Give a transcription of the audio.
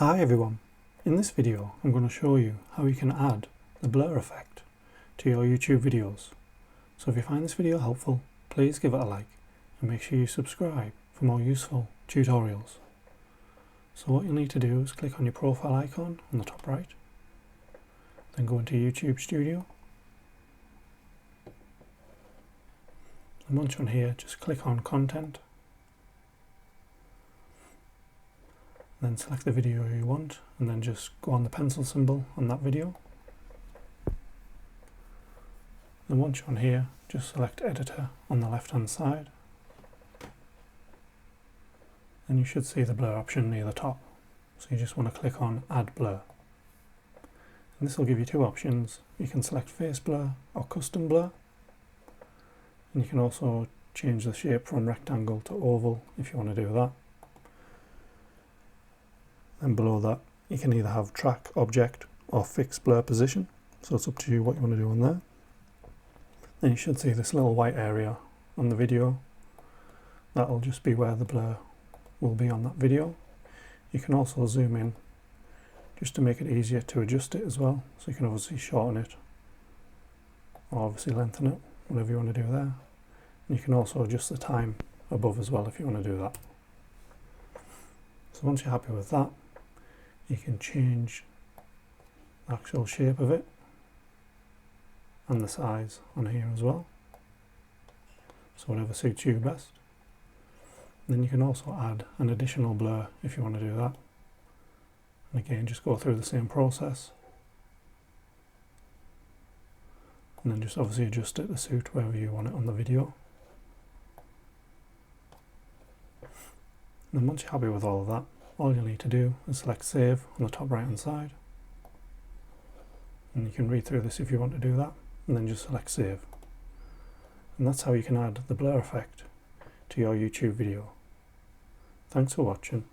Hi everyone, in this video I'm going to show you how you can add the blur effect to your YouTube videos. So if you find this video helpful, please give it a like and make sure you subscribe for more useful tutorials. So what you'll need to do is click on your profile icon on the top right, then go into YouTube Studio, and once you're on here just click on Content, then select the video you want and then just go on the pencil symbol on that video. Then once you're on here, just select Editor on the left hand side. Then you should see the blur option near the top. So you just want to click on Add Blur. And this will give you two options. You can select Face Blur or Custom Blur. And you can also change the shape from rectangle to oval if you want to do that. And below that you can either have track, object or fixed blur position, so it's up to you what you want to do on there. Then you should see this little white area on the video. That'll just be where the blur will be on that video. You can also zoom in just to make it easier to adjust it as well, so you can obviously shorten it or obviously lengthen it, whatever you want to do there. And you can also adjust the time above as well if you want to do that. So once you're happy with that, you can change the actual shape of it and the size on here as well, so whatever suits you best. And then you can also add an additional blur if you want to do that, and again just go through the same process and then just obviously adjust it to suit wherever you want it on the video. And then once you're happy with all of that, all you'll need to do is select Save on the top right hand side, and you can read through this if you want to do that, and then just select Save. And that's how you can add the blur effect to your YouTube video. Thanks for watching.